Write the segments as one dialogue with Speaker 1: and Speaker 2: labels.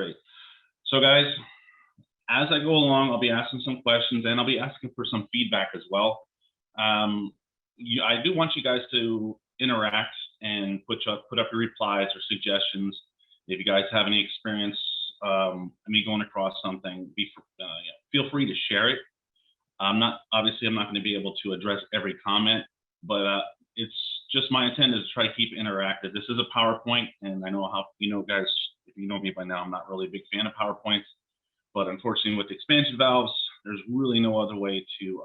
Speaker 1: Great. So guys, as I go along, I'll be asking some questions and I'll be asking for some feedback as well. I do want you guys to interact and put up your replies or suggestions. If you guys have any experience me going across something, feel free to share it. Obviously I'm not going to be able to address every comment, but it's just my intent is to try to keep it interactive. This is a PowerPoint, and I know how, guys, if you know me by now, I'm not really a big fan of PowerPoints, but unfortunately with expansion valves, there's really no other way to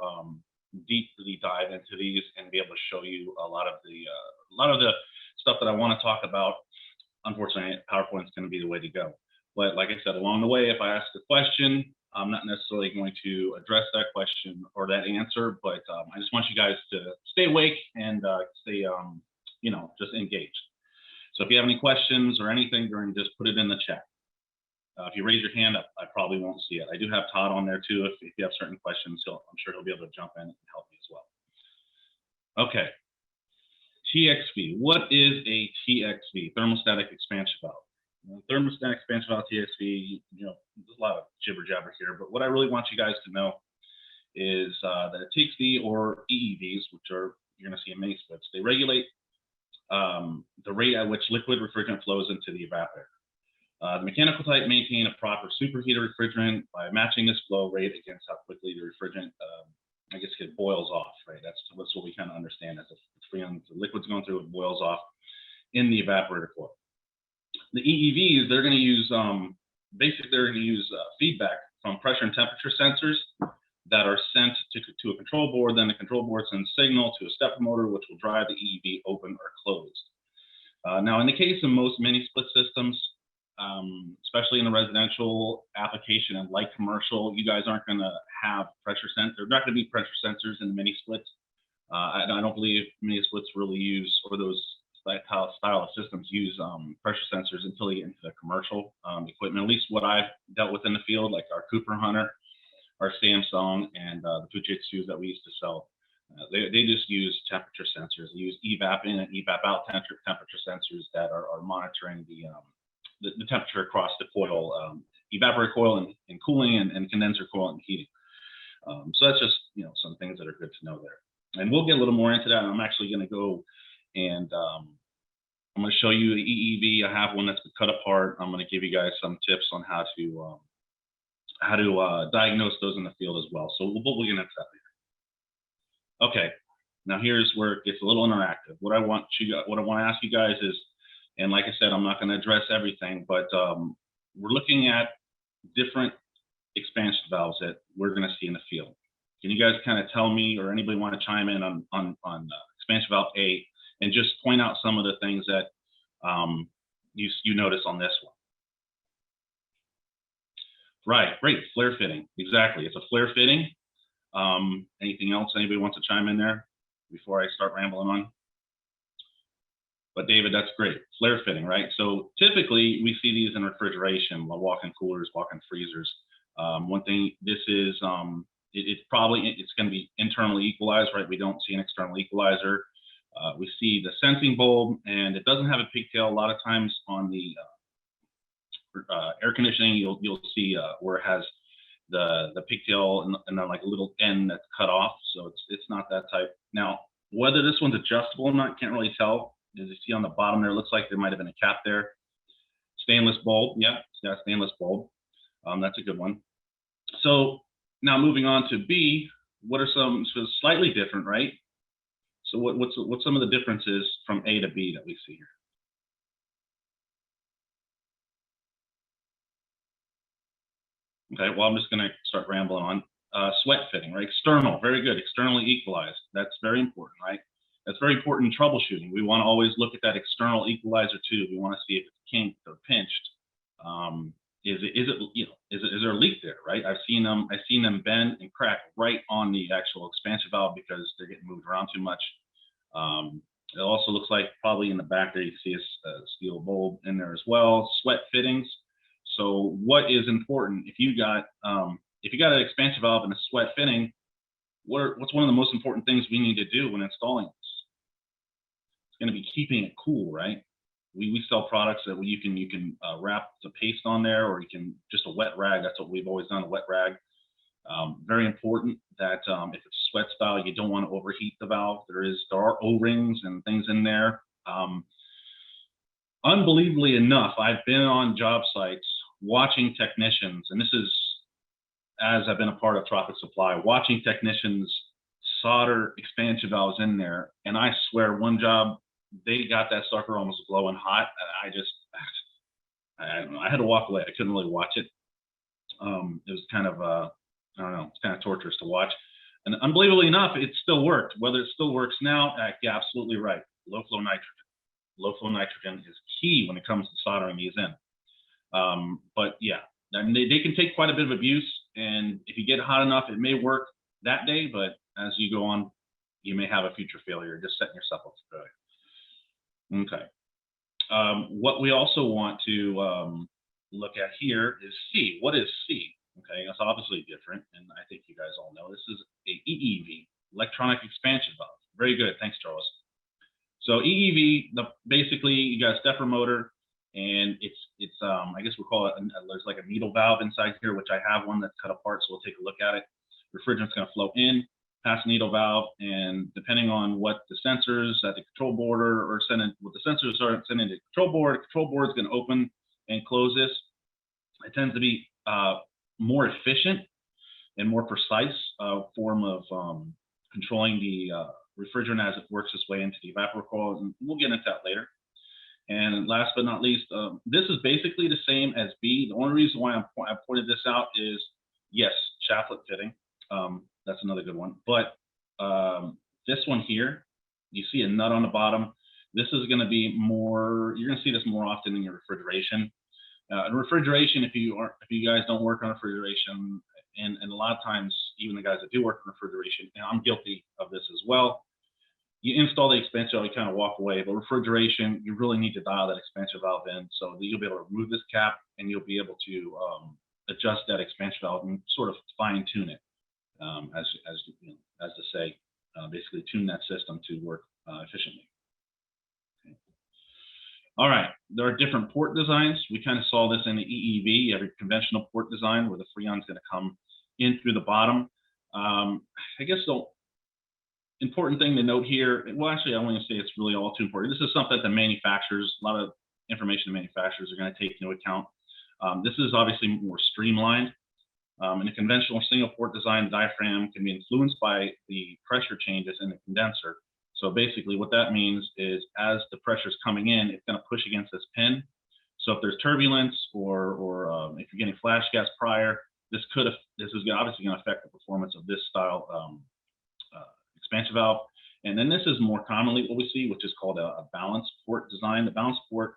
Speaker 1: deeply dive into these and be able to show you a lot of the stuff that I want to talk about. Unfortunately, PowerPoint's going to be the way to go. But like I said, along the way, if I ask a question, I'm not necessarily going to address that question or that answer, but I just want you guys to stay awake and stay, just engaged. So if you have any questions or anything, just put it in the chat. If you raise your hand up, I probably won't see it. I do have Todd on there too. If you have certain questions, I'm sure he'll be able to jump in and help me as well. Okay. TXV. What is a TXV? Thermostatic expansion valve. Thermostatic expansion valve, TXV, there's a lot of jibber jabber here, but what I really want you guys to know is that TXV or EEVs, which are, you're going to see in many splits, they regulate the rate at which liquid refrigerant flows into the evaporator. The mechanical type maintain a proper superheater refrigerant by matching this flow rate against how quickly the refrigerant, it boils off, right? That's what we kind of understand as the liquid's going through, it boils off in the evaporator coil. The EEVs, they're going to use feedback from pressure and temperature sensors that are sent to a control board. Then the control board sends signal to a stepper motor, which will drive the EEV open or closed. Now, in the case of most mini split systems, especially in the residential application and light commercial, you guys aren't going to have pressure sensors. There's not going to be pressure sensors in the mini splits. I don't believe mini splits really use, or those style of systems use pressure sensors until you get into the commercial equipment. At least what I've dealt with in the field, like our Cooper Hunter, our Samsung, and the Fujitsu's that we used to sell. They just use temperature sensors. They use evap in and evap out temperature sensors that are monitoring the temperature across the coil, evaporator coil and cooling, and condenser coil and heating. So that's just some things that are good to know there. And we'll get a little more into that. And I'm actually going to go and I'm going to show you the EEV. I have one that's been cut apart. I'm going to give you guys some tips on how to diagnose those in the field as well. So we'll get into that later. Okay, now here's where it gets a little interactive. What I want to ask you guys is, and like I said, I'm not going to address everything, but we're looking at different expansion valves that we're going to see in the field. Can you guys kind of tell me, or anybody want to chime in on expansion valve A, and just point out some of the things that you notice on this one? Right, great, flare fitting, exactly. It's a flare fitting. Anything else anybody wants to chime in there before I start rambling on? But David, that's great, flare fitting, right? So typically we see these in refrigeration, walk-in coolers, walk-in freezers. One thing, this is, it's going to be internally equalized, right? We don't see an external equalizer. We see the sensing bulb, and it doesn't have a pigtail. A lot of times on the air conditioning, you'll see where it has the pigtail and then like a little end that's cut off. So it's not that type. Now, whether this one's adjustable or not, can't really tell. As you see on the bottom there, it looks like there might have been a cap there. Stainless bulb, yeah, stainless bulb. That's a good one. So now moving on to B, what are some slightly different, right? So what's some of the differences from A to B that we see here? Okay, well, I'm just going to start rambling on. Sweat fitting, right? External, very good. Externally equalized. That's very important, right? That's very important in troubleshooting. We want to always look at that external equalizer too. We want to see if it's kinked or pinched. Is there a leak there, right? I've seen them bend and crack right on the actual expansion valve because they're getting moved around too much. It also looks like probably in the back there you see a steel bulb in there as well. Sweat fittings. So what is important if you got an expansion valve and a sweat fitting? What's one of the most important things we need to do when installing this? It's going to be keeping it cool, right? We sell products that you can wrap the paste on there, or you can just a wet rag. That's what we've always done, a wet rag. Very important that if it's a sweat style, you don't want to overheat the valve. There are O-rings and things in there. Unbelievably enough, I've been on job sites watching technicians, and this is as I've been a part of Tropic Supply, watching technicians solder expansion valves in there. And I swear, one job, they got that sucker almost glowing hot. I don't know, I had to walk away. I couldn't really watch it. It was kind of, I don't know, it's kind of torturous to watch. And unbelievably enough, it still worked. Whether it still works now, yeah, absolutely right. Low flow nitrogen. Low flow nitrogen is key when it comes to soldering these in. But yeah, and they can take quite a bit of abuse. And if you get it hot enough, it may work that day, but as you go on, you may have a future failure, just setting yourself up for failure. Okay. What we also want to look at here is C. What is C? Okay, that's obviously different, and I think you guys all know this is a EEV, electronic expansion valve. Very good, thanks, Charles. So EEV, basically you got a stepper motor, and it's I guess we'll call it, there's like a needle valve inside here, which I have one that's cut apart, so we'll take a look at it. Refrigerant's going to flow in, past needle valve, and depending on what the sensors at the control board are sending, what the sensors are sending to the control board is going to open and close this. It tends to be more efficient and more precise form of controlling the refrigerant as it works its way into the evaporator coil, and we'll get into that later. And last but not least, this is basically the same as B. The only reason why I pointed this out is, yes, chaplet fitting. That's another good one. But this one here, you see a nut on the bottom. This is going to be more, you're going to see this more often in your refrigeration. In refrigeration, if you guys don't work on refrigeration, and a lot of times, even the guys that do work on refrigeration, and I'm guilty of this as well, you install the expansion valve, you kind of walk away. But refrigeration, you really need to dial that expansion valve in so that you'll be able to remove this cap, and you'll be able to adjust that expansion valve and sort of fine tune it, as to say, basically tune that system to work efficiently. Okay. All right, there are different port designs. We kind of saw this in the EEV. You have a conventional port design where the freon's going to come in through the bottom. I guess the important thing to note here, well, actually, I want to say it's really all too important. This is something that the manufacturers, a lot of information the manufacturers are going to take into account. This is obviously more streamlined. In a conventional single port design, the diaphragm can be influenced by the pressure changes in the condenser. So basically what that means is as the pressure is coming in, it's going to push against this pin. So if there's turbulence or if you're getting flash gas prior, this is obviously going to affect the performance of this style expansion valve. And then this is more commonly what we see, which is called a balanced port design. The balanced port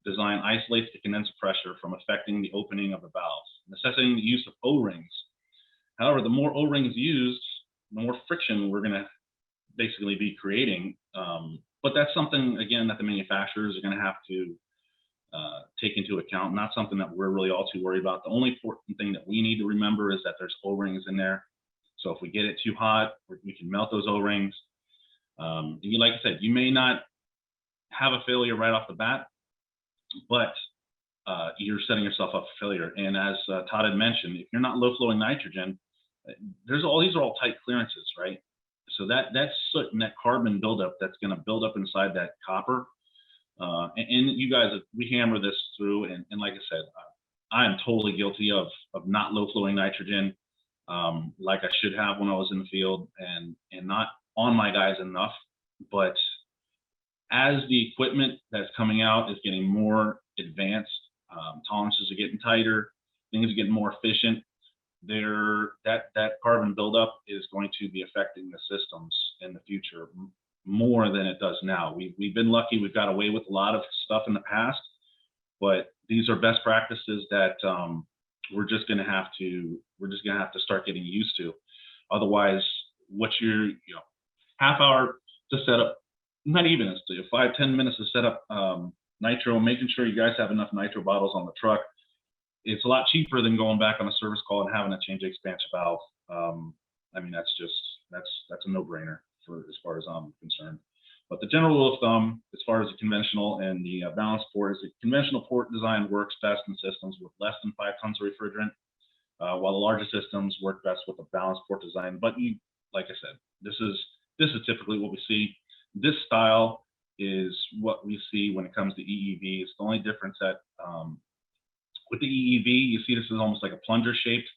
Speaker 1: design isolates the condenser pressure from affecting the opening of the valves, necessitating the use of O-rings. However, the more O-rings used, the more friction we're going to basically be creating. But that's something, again, that the manufacturers are going to have to take into account, not something that we're really all too worried about. The only important thing that we need to remember is that there's O-rings in there. So if we get it too hot, we can melt those O-rings. And like I said, you may not have a failure right off the bat, but you're setting yourself up for failure. And as Todd had mentioned, if you're not low flowing nitrogen, these are all tight clearances, right? So that soot and that carbon buildup that's going to build up inside that copper. And you guys, we hammer this through, and like I said, I am totally guilty of not low flowing nitrogen like I should have when I was in the field, and not on my guys enough. But as the equipment that's coming out is getting more advanced, tolerances are getting tighter, things are getting more efficient, that carbon buildup is going to be affecting the systems in the future more than it does now. We've been lucky; we've got away with a lot of stuff in the past, but these are best practices that we're just going to have to start getting used to. Otherwise, what you're half hour to set up, not even, it's 5-10 minutes to set up nitro, making sure you guys have enough nitro bottles on the truck. It's a lot cheaper than going back on a service call and having to change the expansion valve. I mean, that's a no-brainer as far as I'm concerned. But the general rule of thumb, as far as the conventional and the balanced port, is the conventional port design works best in systems with less than 5 tons of refrigerant, while the larger systems work best with a balanced port design. But like I said, this is typically what we see. This style is what we see when it comes to EEV. It's the only difference that with the EEV, you see this is almost like a plunger shaped.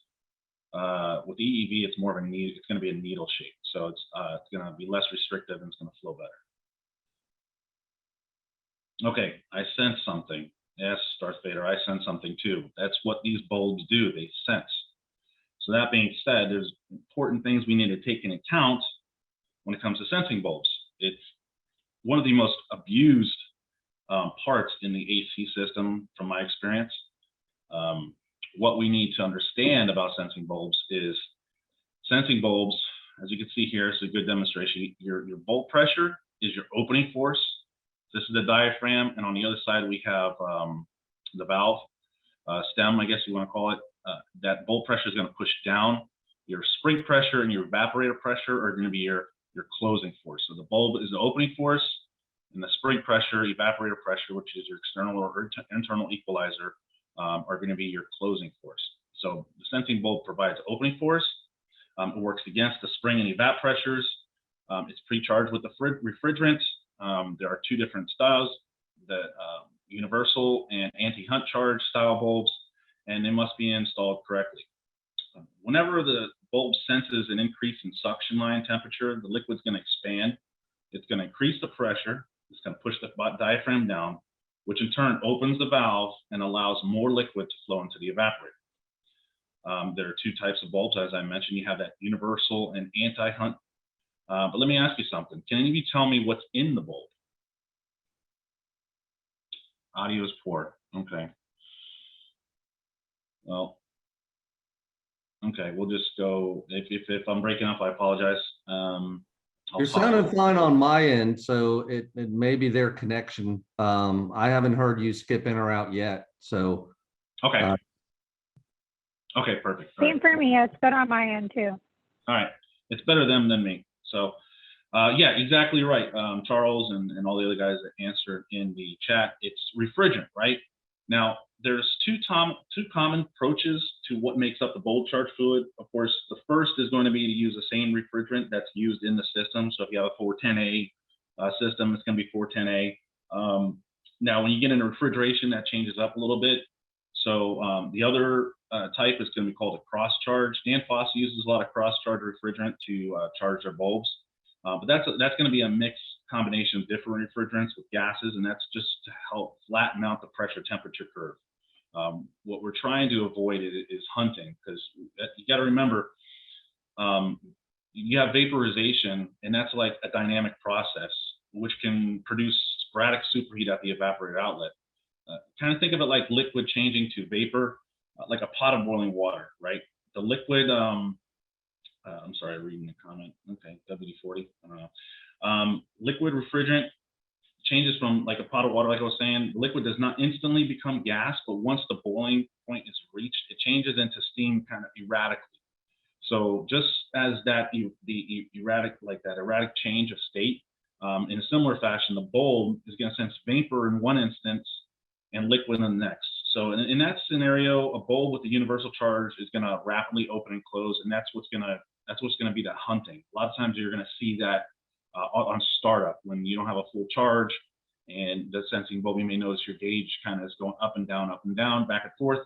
Speaker 1: With the EEV, it's more of a needle. It's going to be a needle shape, so it's going to be less restrictive and it's going to flow better. Okay, I sense something. Yes, Darth Vader, I sense something too. That's what these bulbs do. They sense. So that being said, there's important things we need to take into account when it comes to sensing bulbs. It's one of the most abused parts in the AC system, from my experience. What we need to understand about sensing bulbs is sensing bulbs, as you can see here, it's a good demonstration. Your bulb pressure is your opening force. This is the diaphragm, and on the other side we have the valve stem, I guess you want to call it. That bulb pressure is going to push down. Your spring pressure and your evaporator pressure are going to be your closing force. So the bulb is the opening force, and the spring pressure, evaporator pressure, which is your external or internal equalizer, are going to be your closing force. So the sensing bulb provides opening force. It works against the spring and evap pressures. It's pre-charged with the refrigerant. There are 2 different styles, the universal and anti-hunt charge style bulbs, and they must be installed correctly. Whenever the bulb senses an increase in suction line temperature, the liquid's going to expand. It's going to increase the pressure. It's going to push the diaphragm down, which in turn opens the valve and allows more liquid to flow into the evaporator. There are 2 types of bulbs, as I mentioned. You have that universal and anti-hunt. But let me ask you something. Can any of you tell me what's in the bulb? Audio is poor. Okay. Well, okay, we'll just go. If I'm breaking up, I apologize.
Speaker 2: You're sounding fine on my end, so it may be their connection. I haven't heard you skip in or out yet, so.
Speaker 1: Okay. Okay, perfect.
Speaker 3: Same for me. It's good on my end too.
Speaker 1: All right, it's better them than me. So, yeah, exactly right, Charles and all the other guys that answered in the chat. It's refrigerant, right? Now, there's two common approaches to what makes up the bulb charge fluid. Of course, the first is going to be to use the same refrigerant that's used in the system. So if you have a 410A system, it's going to be 410A. Now, when you get into refrigeration, that changes up a little bit. So the other type is going to be called a cross charge. Dan Foss uses a lot of cross charge refrigerant to charge their bulbs. But that's going to be a mixed combination of different refrigerants with gases, and that's just to help flatten out the pressure temperature curve. What we're trying to avoid is hunting, because you got to remember, you have vaporization, and that's like a dynamic process, which can produce sporadic superheat at the evaporator outlet. Kind of think of it like liquid changing to vapor, like a pot of boiling water, right? The liquid, I'm sorry, reading the comment. Okay, WD-40, I don't know. Liquid refrigerant changes from like a pot of water, like I was saying. The liquid does not instantly become gas, but once the boiling point is reached, it changes into steam kind of erratically. So just as that erratic change of state, in a similar fashion, the bulb is going to sense vapor in one instance and liquid in the next. So in that scenario, a bulb with a universal charge is going to rapidly open and close, and that's what's going to be the hunting. A lot of times you're going to see that on startup when you don't have a full charge, and the sensing bulb, you may notice your gauge kind of is going up and down, back and forth.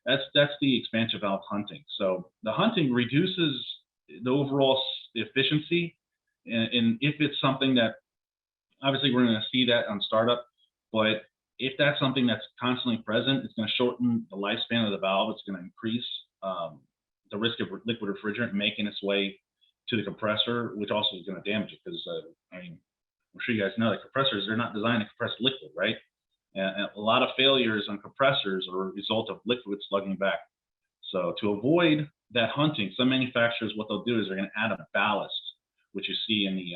Speaker 1: That's the expansion valve hunting. So the hunting reduces the overall efficiency, and if it's something that, obviously we're going to see that on startup, but if that's something that's constantly present, it's going to shorten the lifespan of the valve. It's going to increase the risk of liquid refrigerant making its way to the compressor, which also is going to damage it, because I mean, I'm sure you guys know that compressors, they're not designed to compress liquid, right? And a lot of failures on compressors are a result of liquid slugging back. So to avoid that hunting, some manufacturers, what they'll do is they're going to add a ballast, which you see in the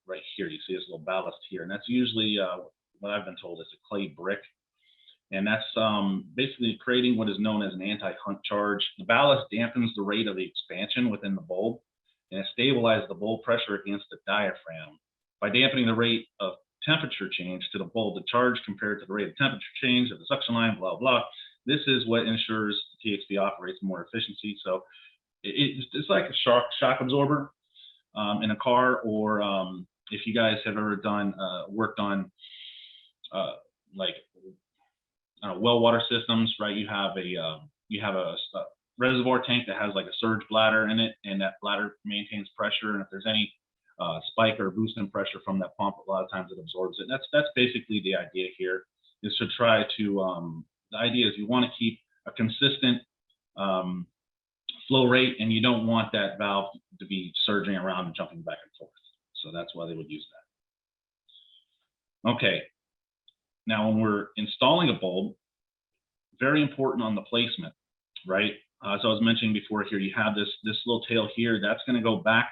Speaker 1: right here. You see this little ballast here, and that's usually what I've been told is a clay brick, and that's basically creating what is known as an anti-hunt charge. The ballast dampens the rate of the expansion within the bulb, and it stabilizes the bulb pressure against the diaphragm. by dampening the rate of temperature change to the bulb, the charge compared to the rate of temperature change of the suction line, blah, blah. This is what ensures the TXV operates more efficiency. So it's like a shock absorber in a car, or if you guys have ever done worked on like well water systems, right? You have a reservoir tank that has like a surge bladder in it, and that bladder maintains pressure. And if there's any spike or boost in pressure from that pump, a lot of times it absorbs it. That's basically the idea here, is to try to the idea is you want to keep a consistent flow rate, and you don't want that valve to be surging around and jumping back and forth. So that's why they would use that. Okay. Now, when we're installing a bulb, very important on the placement, right? As I was mentioning before here, you have this little tail here. That's going to go back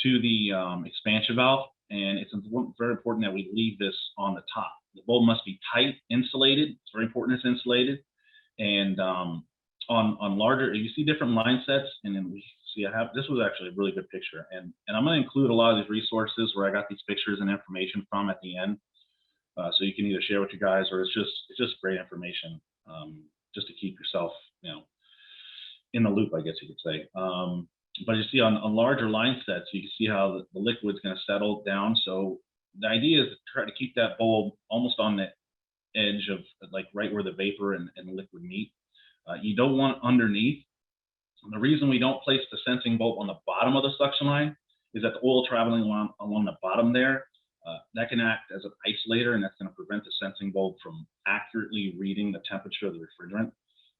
Speaker 1: to the expansion valve, and it's very important that we leave this on the top. The bulb must be tight, insulated. It's very important it's insulated. And on larger, you see different line sets, and then we see this was actually a really good picture. And I'm going to include a lot of these resources where I got these pictures and information from at the end. So you can either share with you guys, or it's just great information, just to keep yourself, in the loop, I guess you could say. But you see on larger line sets, you can see how the liquid's going to settle down. So the idea is to try to keep that bulb almost on the edge of, like, right where the vapor and the liquid meet. You don't want it underneath. And the reason we don't place the sensing bulb on the bottom of the suction line is that the oil traveling along the bottom there, that can act as an isolator, and that's going to prevent the sensing bulb from accurately reading the temperature of the refrigerant.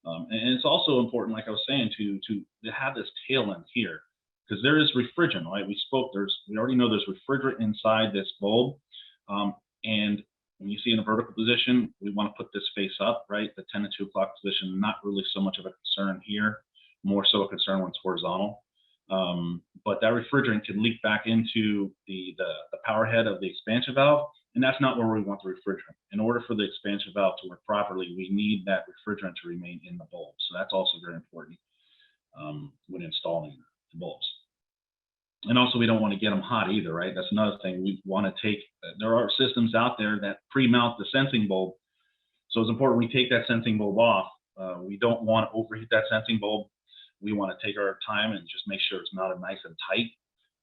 Speaker 1: And it's also important, like I was saying, to have this tail end here, because there is refrigerant, right? We already know there's refrigerant inside this bulb. And when you see in a vertical position, we want to put this face up, right? The 10 to 2 o'clock position, not really so much of a concern here, more so a concern when it's horizontal. But that refrigerant can leak back into the power head of the expansion valve, and that's not where we want the refrigerant. In order for the expansion valve to work properly, we need that refrigerant to remain in the bulb. So that's also very important when installing the bulbs. And also, we don't want to get them hot either, right? That's another thing. We want to there are systems out there that pre-mount the sensing bulb. So it's important we take that sensing bulb off. We don't want to overheat that sensing bulb. We want to take our time and just make sure it's mounted nice and tight,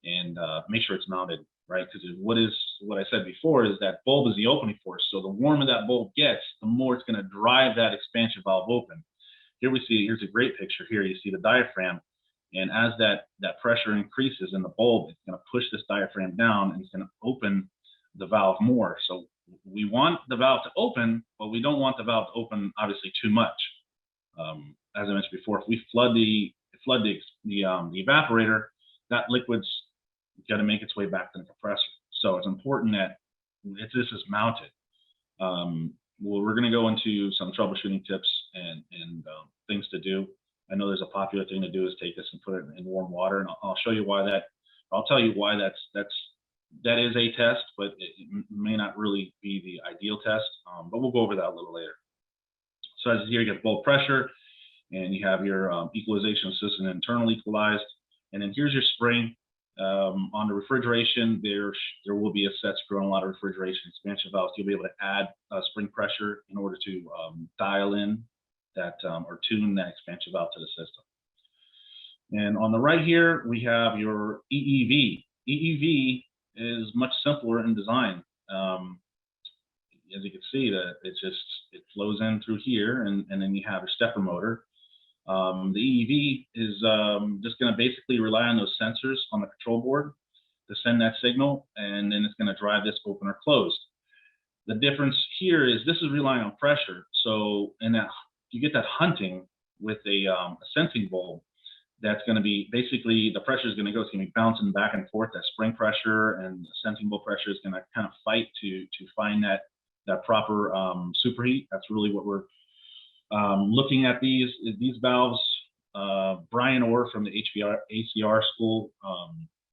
Speaker 1: and make sure it's mounted right. Because what I said before is that bulb is the opening force. So the warmer that bulb gets, the more it's going to drive that expansion valve open. Here's a great picture here. You see the diaphragm, and as that pressure increases in the bulb, it's going to push this diaphragm down, and it's going to open the valve more. So we want the valve to open, but we don't want the valve to open obviously too much. As I mentioned before, if we flood the evaporator, that liquid's got to make its way back to the compressor. So it's important that this is mounted. We're going to go into some troubleshooting tips and things to do. I know there's a popular thing to do is take this and put it in warm water, and I'll show you why that. I'll tell you why that is a test, but it may not really be the ideal test. But we'll go over that a little later. So as you hear, you get bulb pressure, and you have your equalization system internally equalized, and then here's your spring. On the refrigeration, there will be a set screw on a lot of refrigeration expansion valves. You'll be able to add spring pressure in order to dial in that or tune that expansion valve to the system. And on the right here, we have your EEV. EEV is much simpler in design. As you can see, that it flows in through here, and then you have a stepper motor. The EEV is just going to basically rely on those sensors on the control board to send that signal, and then it's going to drive this open or closed. The difference here is this is relying on pressure. So in that, you get that hunting with a sensing bulb. That's going to be basically, the pressure is going to go, it's going to be bouncing back and forth. That spring pressure and the sensing bulb pressure is going to kind of fight to find that proper superheat. That's really what we're looking at these valves. Brian Orr from the ACR school,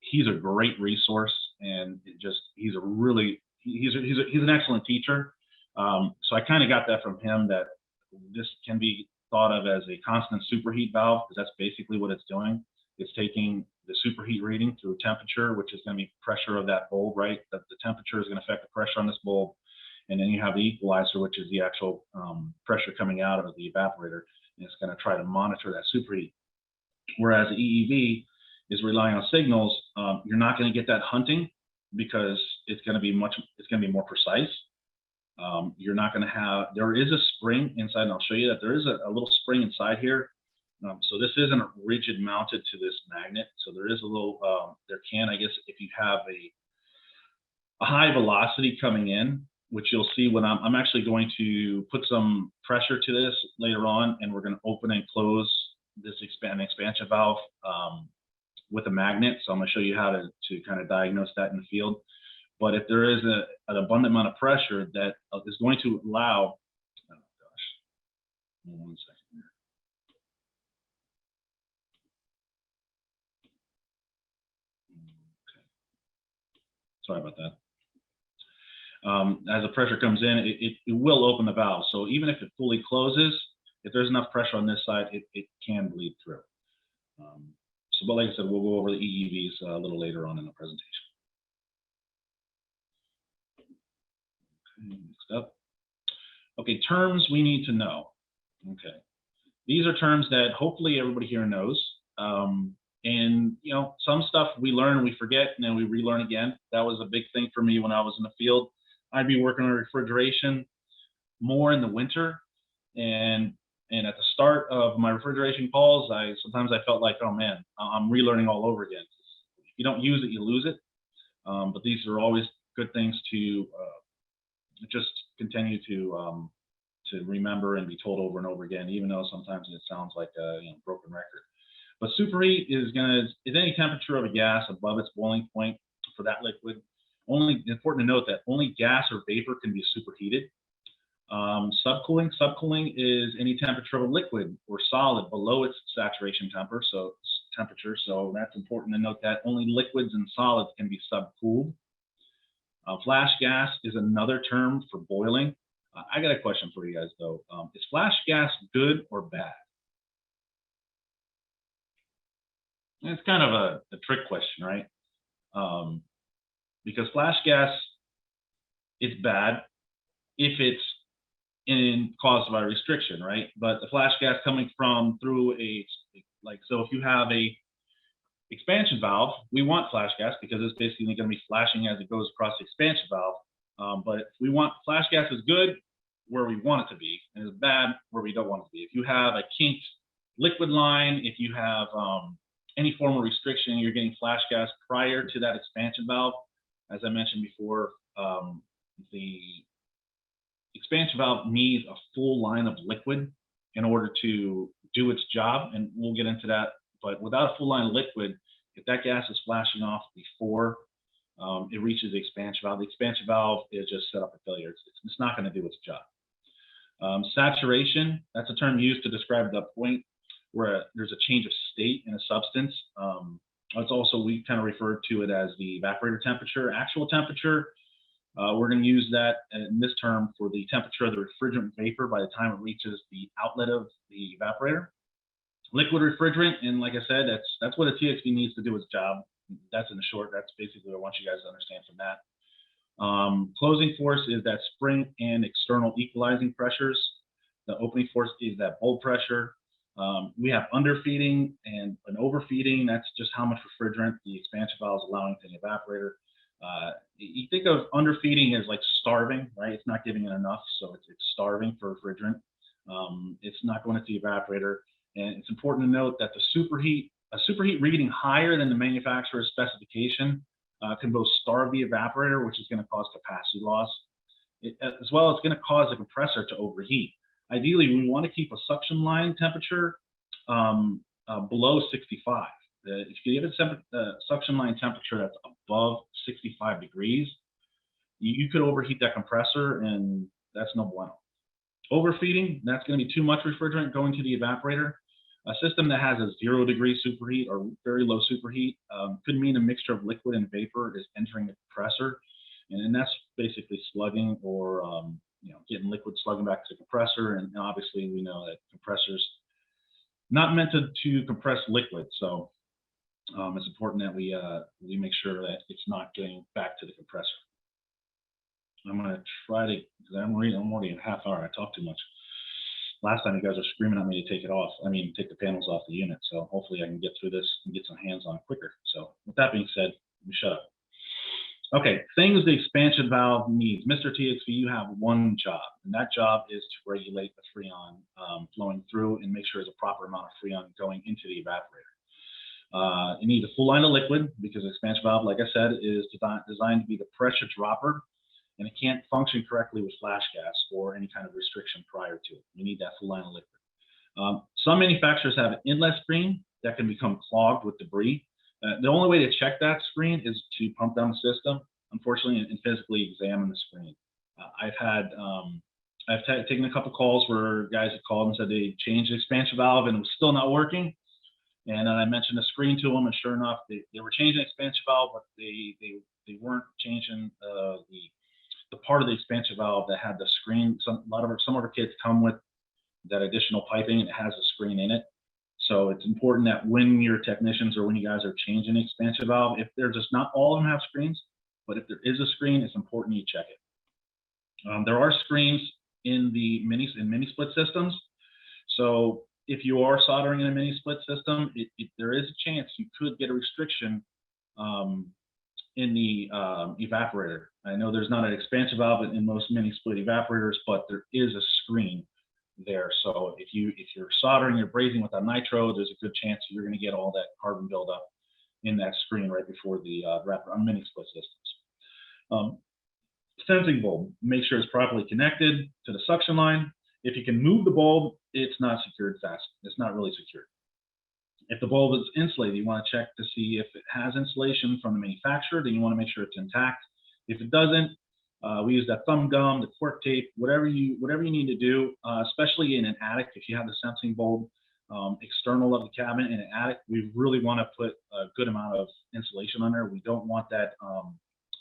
Speaker 1: he's a great resource, and he's an excellent teacher. So I kind of got that from him, that this can be thought of as a constant superheat valve, because that's basically what it's doing. It's taking the superheat reading through temperature, which is going to be pressure of that bulb, right? That the temperature is going to affect the pressure on this bulb. And then you have the equalizer, which is the actual pressure coming out of the evaporator. And it's going to try to monitor that superheat. Whereas the EEV is relying on signals, you're not going to get that hunting because it's going to be more precise. You're not going to have, there is a spring inside, and I'll show you that there is a little spring inside here. So this isn't rigid mounted to this magnet. So there is a little, I guess, if you have a high velocity coming in, which you'll see when I'm actually going to put some pressure to this later on, and we're going to open and close this expansion valve with a magnet. So I'm going to show you how to kind of diagnose that in the field. But if there is an abundant amount of pressure that is going to allow, oh gosh, 1 second here. Okay. Sorry about that. As the pressure comes in, it will open the valve. So even if it fully closes, if there's enough pressure on this side, it can bleed through. But like I said, we'll go over the EEVs a little later on in the presentation. Okay, next up. Okay, terms we need to know. Okay, these are terms that hopefully everybody here knows. And you know, some stuff we learn and we forget, and then we relearn again. That was a big thing for me when I was in the field. I'd be working on refrigeration more in the winter, and at the start of my refrigeration calls, sometimes I felt like, oh man, I'm relearning all over again. If you don't use it, you lose it. But these are always good things to just continue to remember and be told over and over again, even though sometimes it sounds like a broken record. But superheat is any temperature of a gas above its boiling point for that liquid. Only important to note that only gas or vapor can be superheated. Subcooling is any temperature of a liquid or solid below its saturation temperature. So that's important to note that only liquids and solids can be subcooled. Flash gas is another term for boiling. I got a question for you guys though. Is flash gas good or bad? It's kind of a trick question, right? Because flash gas is bad if it's caused by restriction, right? But the flash gas coming through so if you have a expansion valve, we want flash gas because it's basically going to be flashing as it goes across the expansion valve. But if we want flash gas is good where we want it to be, and is bad where we don't want it to be. If you have a kinked liquid line, if you have any form of restriction, you're getting flash gas prior to that expansion valve. As I mentioned before, the expansion valve needs a full line of liquid in order to do its job, and we'll get into that. But without a full line of liquid, if that gas is flashing off before it reaches the expansion valve is just set up for failure. It's not going to do its job. Saturation, that's a term used to describe the point where there's a change of state in a substance. It's also, we kind of refer to it as the evaporator temperature. Actual temperature, we're going to use that in this term for the temperature of the refrigerant vapor by the time it reaches the outlet of the evaporator. Liquid refrigerant, and like I said, that's what a TXV needs to do its job. That's in the short. That's basically what I want you guys to understand from that. Closing force is that spring and external equalizing pressures. The opening force is that bulb pressure. We have underfeeding and an overfeeding. That's just how much refrigerant the expansion valve is allowing to the evaporator. You think of underfeeding as like starving, right? It's not giving it enough, so it's starving for refrigerant. It's not going to the evaporator. And it's important to note that a superheat reading higher than the manufacturer's specification can both starve the evaporator, which is going to cause capacity loss. As well, it's going to cause the compressor to overheat. Ideally, we want to keep a suction line temperature below 65. If you give a suction line temperature that's above 65 degrees, you could overheat that compressor, and that's no bueno. Overfeeding, that's going to be too much refrigerant going to the evaporator. A system that has a 0 degree superheat or very low superheat could mean a mixture of liquid and vapor is entering the compressor, and that's basically slugging or getting liquid slugging back to the compressor. And obviously, we know that compressors not meant to compress liquid. So It's important that we make sure that it's not getting back to the compressor. I'm going to try to, because I'm already in a half hour. I talk too much. Last time you guys were screaming at me to take it off. I mean, take the panels off the unit. So hopefully I can get through this and get some hands on quicker. So with that being said, let me shut up. Okay, things the expansion valve needs. Mr. TXV, you have one job, and that job is to regulate the Freon flowing through and make sure there's a proper amount of Freon going into the evaporator. It needs a full line of liquid because the expansion valve, like I said, is designed to be the pressure dropper, and it can't function correctly with flash gas or any kind of restriction prior to it. You need that full line of liquid. Some manufacturers have an inlet screen that can become clogged with debris. The only way to check that screen is to pump down the system, unfortunately, and physically examine the screen. I've taken a couple calls where guys had called and said they changed the expansion valve and it was still not working. And I mentioned the screen to them, and sure enough, they were changing the expansion valve, but they weren't changing the part of the expansion valve that had the screen. Some of our kits come with that additional piping, and it has a screen in it. So it's important that when your technicians or when you guys are changing the expansion valve, if they're just not all of them have screens, but if there is a screen, it's important you check it. There are screens in the mini split systems. So if you are soldering in a mini split system, there is a chance you could get a restriction in the evaporator. I know there's not an expansion valve in most mini split evaporators, but there is a screen there. So if you're soldering or brazing with a nitro, there's a good chance you're going to get all that carbon buildup in that screen right before the wrapper on mini split systems. Sensing bulb, make sure it's properly connected to the suction line. If you can move the bulb, it's not secured fast. It's not really secured. If the bulb is insulated, you want to check to see if it has insulation from the manufacturer, then you want to make sure it's intact. If it doesn't, we use that thumb gum, the cork tape, whatever you need to do, especially in an attic. If you have the sensing bulb external of the cabinet in an attic, we really want to put a good amount of insulation on there. We don't want that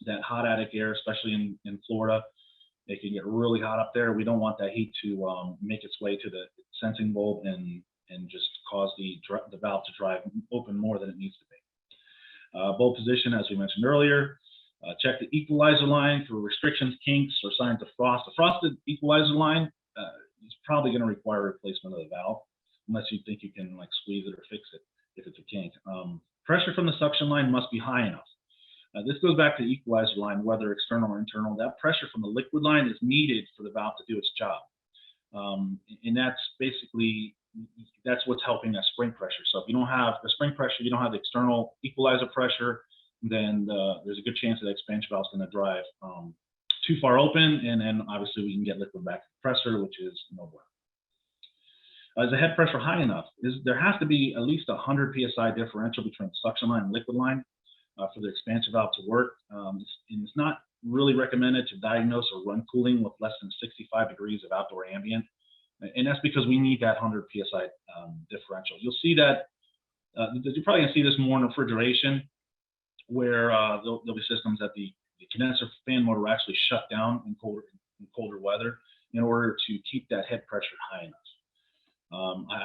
Speaker 1: that hot attic air, especially in Florida. It can get really hot up there. We don't want that heat to make its way to the sensing bulb and just cause the valve to drive open more than it needs to be. Bulb position, as we mentioned earlier. Check the equalizer line for restrictions, kinks, or signs of frost. A frosted equalizer line is probably going to require replacement of the valve, unless you think you can like squeeze it or fix it if it's a kink. Pressure from the suction line must be high enough. This goes back to the equalizer line, whether external or internal. That pressure from the liquid line is needed for the valve to do its job. And that's basically, that's what's helping that spring pressure. So if you don't have the spring pressure, you don't have the external equalizer pressure, then there's a good chance that expansion valve is going to drive too far open, and then obviously we can get liquid back to the compressor, which is no bueno. Is the head pressure high enough? There has to be at least 100 psi differential between suction line and liquid line for the expansion valve to work. And it's not really recommended to diagnose or run cooling with less than 65 degrees of outdoor ambient, and that's because we need that 100 psi differential. You'll see that you're probably going to see this more in refrigeration, where there'll be systems that the condenser fan motor will actually shut down in colder weather in order to keep that head pressure high enough.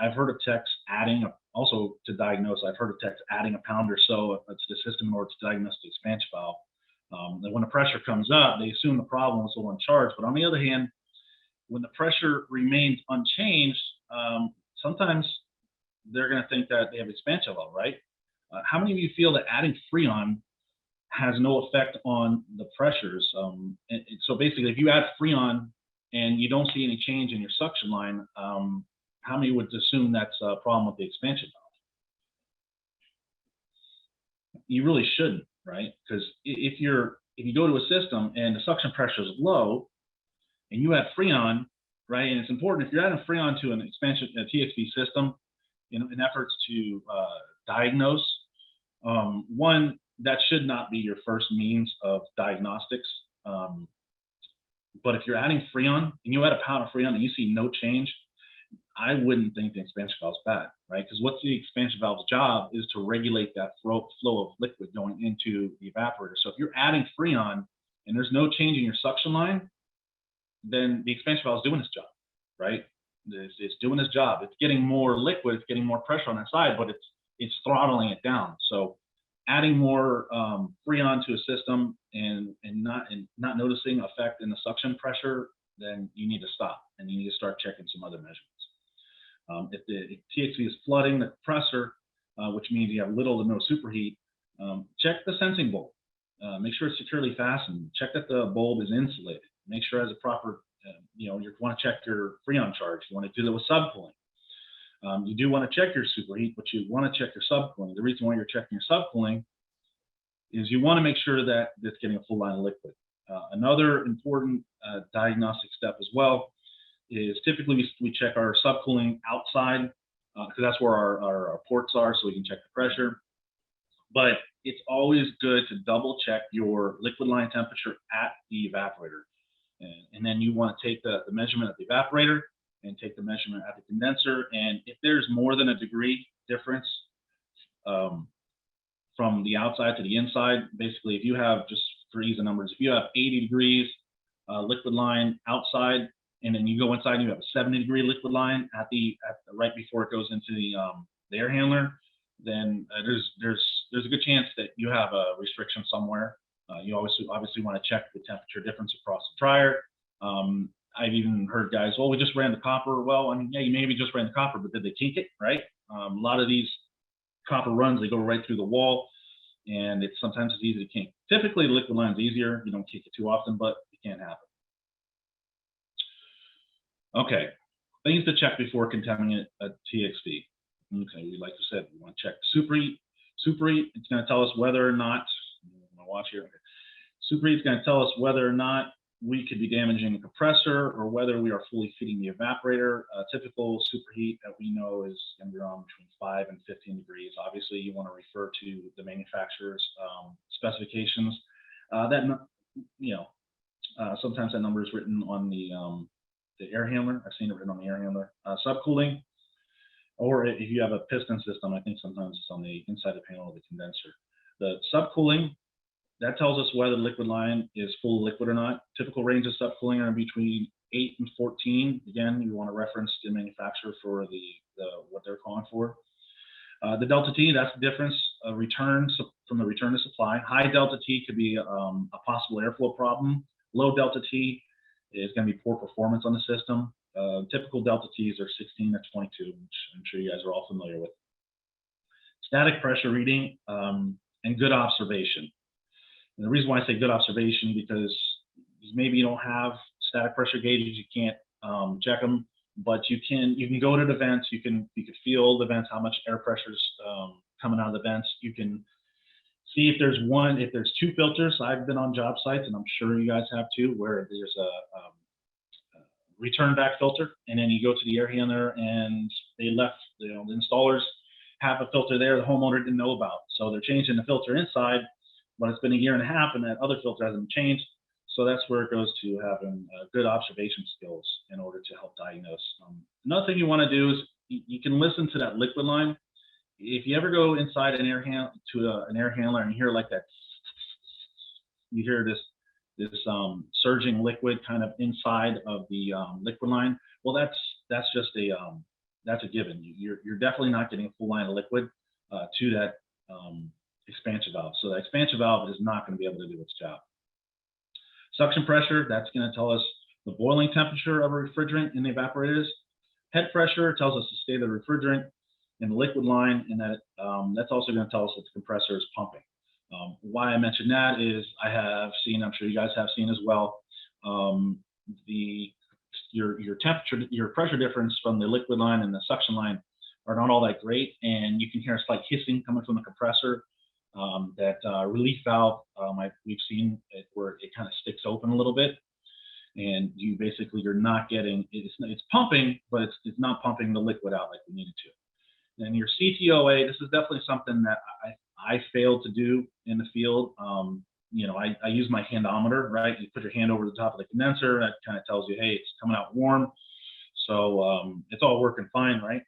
Speaker 1: I've heard of techs adding, also to diagnose, I've heard of techs adding a pound or so to the system in order to diagnose the expansion valve. And when the pressure comes up, they assume the problem is still uncharged. But on the other hand, when the pressure remains unchanged, sometimes they're going to think that they have expansion valve, right? How many of you feel that adding Freon has no effect on the pressures? So basically, if you add Freon and you don't see any change in your suction line, how many would assume that's a problem with the expansion valve? You really shouldn't, right? Because if you go to a system and the suction pressure is low and you add Freon, right? And it's important if you're adding Freon to a TXV system in efforts to diagnose. One, that should not be your first means of diagnostics. But if you're adding Freon and you add a pound of Freon and you see no change, I wouldn't think the expansion valve is bad, right? Because what's the expansion valve's job is to regulate that flow of liquid going into the evaporator. So if you're adding Freon and there's no change in your suction line, then the expansion valve is doing its job, right? It's doing its job. It's getting more liquid, it's getting more pressure on that side, but it's throttling it down. So adding more Freon to a system and not noticing effect in the suction pressure, then you need to stop and you need to start checking some other measurements. If the TXV is flooding the compressor, which means you have little to no superheat, check the sensing bulb. Make sure it's securely fastened. Check that the bulb is insulated. Make sure it has a proper, you want to check your Freon charge. You want to do that with subcooling. You do want to check your superheat, but you want to check your subcooling. The reason why you're checking your subcooling is you want to make sure that it's getting a full line of liquid. Another important diagnostic step as well is typically we check our subcooling outside because that's where our ports are, so we can check the pressure. But it's always good to double check your liquid line temperature at the evaporator. And then you want to take the measurement at the evaporator and take the measurement at the condenser. And if there's more than a degree difference from the outside to the inside, basically if you have, just for ease of numbers, if you have 80 degrees liquid line outside, and then you go inside and you have a 70-degree liquid line at the right before it goes into the air handler, then there's a good chance that you have a restriction somewhere. You obviously want to check the temperature difference across the dryer. I've even heard guys, well, we just ran the copper. Well, I mean, yeah, you maybe just ran the copper, but did they kink it, right? A lot of these copper runs, they go right through the wall, and sometimes it's easy to kink. Typically, the liquid line is easier. You don't kink it too often, but it can happen. Okay, things to check before contaminating a TXV. Okay, like I said, we want to check superheat. Superheat, it's going to tell us whether or not, my watch here. Okay. Superheat is going to tell us whether or not we could be damaging the compressor or whether we are fully feeding the evaporator. Typical superheat that we know is going to be around between 5 and 15 degrees. Obviously, you want to refer to the manufacturer's specifications. Sometimes that number is written on the air handler. I've seen it written on the air handler. Subcooling, or if you have a piston system, I think sometimes it's on the inside of the panel of the condenser. The subcooling, that tells us whether the liquid line is full of liquid or not. Typical range of subcooling are between 8 and 14. Again, you want to reference the manufacturer for what they're calling for. The delta T, that's the difference from the return to supply. High delta T could be a possible airflow problem. Low delta T is going to be poor performance on the system. Typical delta T's are 16 to 22, which I'm sure you guys are all familiar with. Static pressure reading and good observation. And the reason why I say good observation, because maybe you don't have static pressure gauges, you can't check them, but you can go to the vents, you could feel the vents, how much air pressure is coming out of the vents. You can see if there's two filters. I've been on job sites, and I'm sure you guys have too, where there's a return back filter, and then you go to the air handler and they left, the installers have a filter there the homeowner didn't know about. So they're changing the filter inside, but it's been a year and a half and that other filter hasn't changed. So that's where it goes to having good observation skills in order to help diagnose. Another thing you want to do is you can listen to that liquid line. If you ever go inside an air handler and you hear like that, you hear this surging liquid kind of inside of the liquid line. Well, that's just that's a given. You're definitely not getting a full line of liquid to that expansion valve. So that expansion valve is not going to be able to do its job. Suction pressure, that's going to tell us the boiling temperature of a refrigerant in the evaporators. Head pressure tells us the state of the refrigerant in the liquid line, and that's also going to tell us that the compressor is pumping. Why I mentioned that is I have seen, I'm sure you guys have seen as well, your temperature, your pressure difference from the liquid line and the suction line are not all that great, and you can hear a slight hissing coming from the compressor. That relief valve, we've seen it where it kind of sticks open a little bit, and you're not getting, it's pumping, but it's not pumping the liquid out like we needed to. And your CTOA, this is definitely something that I failed to do in the field. I use my handometer, right? You put your hand over the top of the condenser, that kind of tells you, hey, it's coming out warm. So it's all working fine, right?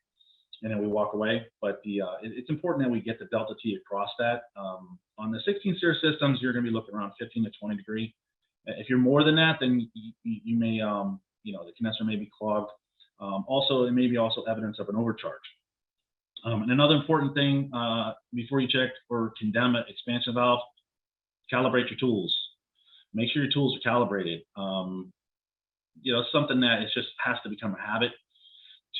Speaker 1: And then we walk away. But it's important that we get the delta T across that. On the 16 SEER systems, you're going to be looking around 15 to 20 degree. If you're more than that, then you may, the condenser may be clogged. Also, it may be also evidence of an overcharge. And another important thing before you check or condemn an expansion valve, calibrate your tools. Make sure your tools are calibrated. You know, something that it just has to become a habit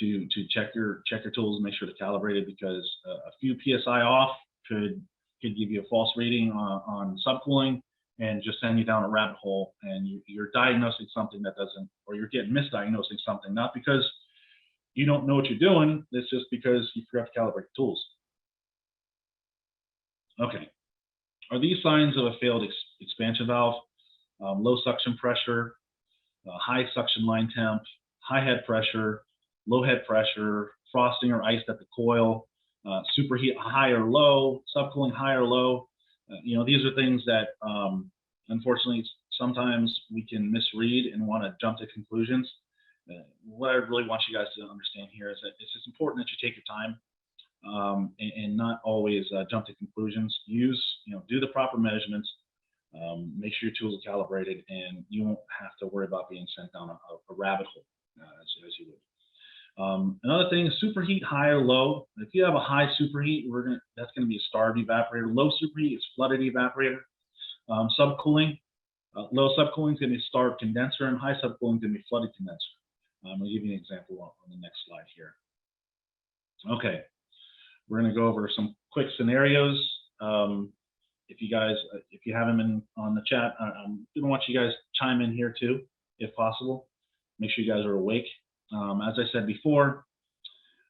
Speaker 1: to check your tools and make sure they're calibrated, because a few psi off could give you a false reading on subcooling and just send you down a rabbit hole, and you're diagnosing something that doesn't, or you're getting misdiagnosing something, not because you don't know what you're doing, it's just because you forgot to calibrate the tools. Okay, are these signs of a failed expansion valve? Low suction pressure, high suction line temp, high head pressure, low head pressure, frosting or ice at the coil, superheat high or low, subcooling high or low. You know, these are things that unfortunately sometimes we can misread and want to jump to conclusions. What I really want you guys to understand here is that it's just important that you take your time and not always jump to conclusions. Do the proper measurements, make sure your tools are calibrated, and you won't have to worry about being sent down a rabbit hole as you would. Another thing is superheat high or low. If you have a high superheat, that's going to be a starved evaporator. Low superheat is flooded evaporator. Subcooling, low subcooling is going to be starved condenser, and high subcooling is going to be flooded condenser. I'll give you an example on the next slide here. Okay, we're going to go over some quick scenarios. If you haven't been on the chat, I'm going to want you guys to chime in here too, if possible. Make sure you guys are awake. As I said before,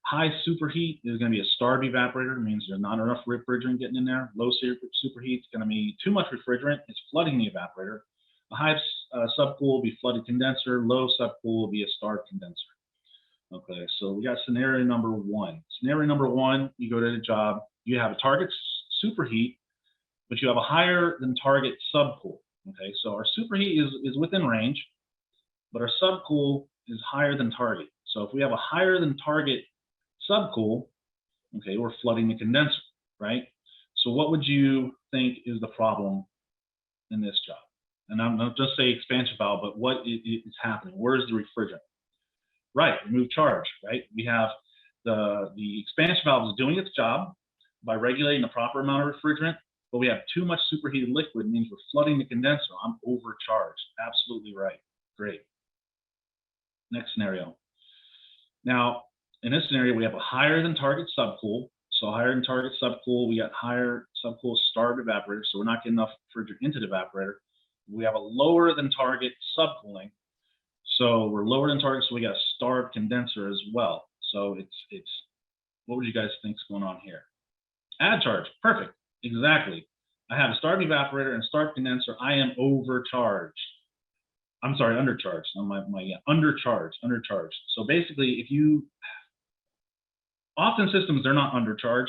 Speaker 1: high superheat is going to be a starved evaporator. It means there's not enough refrigerant getting in there. Low superheat is going to be too much refrigerant. It's flooding the evaporator. A high subcool will be flooded condenser. Low subcool will be a starved condenser. Okay, so we got scenario number one. Scenario number one, you go to the job, you have a target superheat, but you have a higher than target subcool. Okay, so our superheat is within range, but our subcool is higher than target. So if we have a higher than target subcool, okay, we're flooding the condenser, right? So what would you think is the problem in this job? And I'm not just say expansion valve, but what is happening? Where's the refrigerant? Right, remove charge, right? We have the expansion valve is doing its job by regulating the proper amount of refrigerant, but we have too much superheated liquid. It means we're flooding the condenser. I'm overcharged. Absolutely right. Great. Next scenario. Now, in this scenario, we have a higher than target subcool. So higher than target subcool, we got higher subcool starved evaporator, so we're not getting enough refrigerant into the evaporator. We have a lower than target subcooling. So we're lower than target, so we got a starved condenser as well. So it's what would you guys think is going on here? Add charge, perfect, exactly. I have a starved evaporator and a starved condenser. I am overcharged. I'm sorry, undercharged. Undercharged. So basically, often systems, they're not undercharged,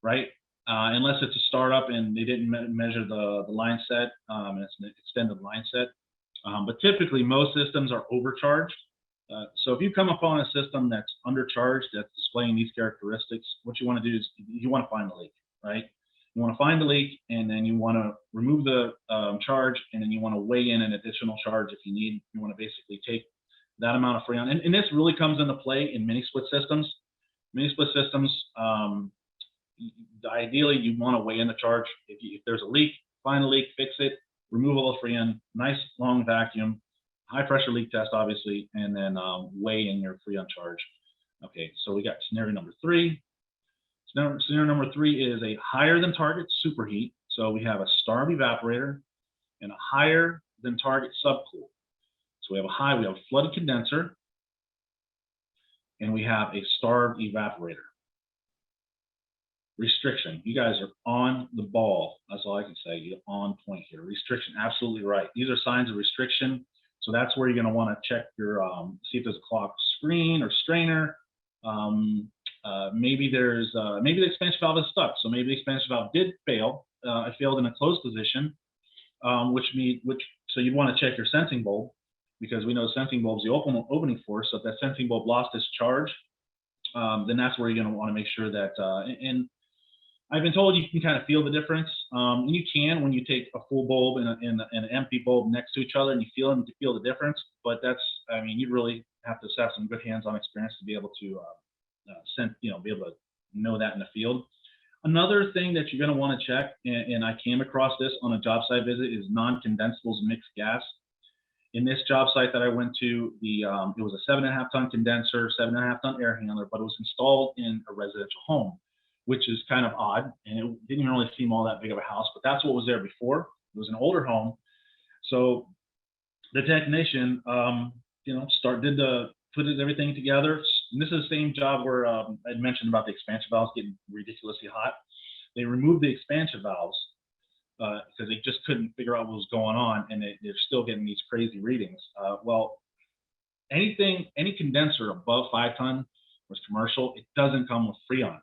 Speaker 1: right? Unless it's a startup and they didn't measure the line set, and it's an extended line set. But typically, most systems are overcharged. So if you come upon a system that's undercharged, that's displaying these characteristics, what you want to do is you want to find the leak, right? You want to find the leak, and then you want to remove the charge, and then you want to weigh in an additional charge if you need. You want to basically take that amount of freon. And this really comes into play in mini split systems. Mini split systems, ideally, you want to weigh in the charge. If there's a leak, find the leak, fix it, remove all the freon, nice long vacuum, high pressure leak test, obviously, and then weigh in your freon charge. Okay, so we got scenario number three. Scenario number three is a higher than target superheat. So we have a starved evaporator and a higher than target subcool. So we have a flooded condenser, and we have a starved evaporator. Restriction, you guys are on the ball. That's all I can say. You're on point here. Restriction, absolutely right. These are signs of restriction. So that's where you're going to want to check your, see if there's a clogged screen or strainer. Maybe the expansion valve is stuck. So maybe the expansion valve did fail. It failed in a closed position, so you'd want to check your sensing bulb, because we know sensing bulb is the opening force. So if that sensing bulb lost its charge, then that's where you're going to want to make sure that, and I've been told you can kind of feel the difference. And you can when you take a full bulb and an empty bulb next to each other, and you feel them to feel the difference. But you really have to have some good hands-on experience to be able to be able to know that in the field. Another thing that you're going to want to check, and I came across this on a job site visit, is non-condensables mixed gas. In this job site that I went to, it was a 7.5 ton condenser, 7.5 ton air handler, but it was installed in a residential home, which is kind of odd, and it didn't really seem all that big of a house, but that's what was there before. It was an older home. So the technician, put everything together. And this is the same job where I mentioned about the expansion valves getting ridiculously hot. They removed the expansion valves because they just couldn't figure out what was going on, and they're still getting these crazy readings. Well, any condenser above 5 ton was commercial. It doesn't come with Freon.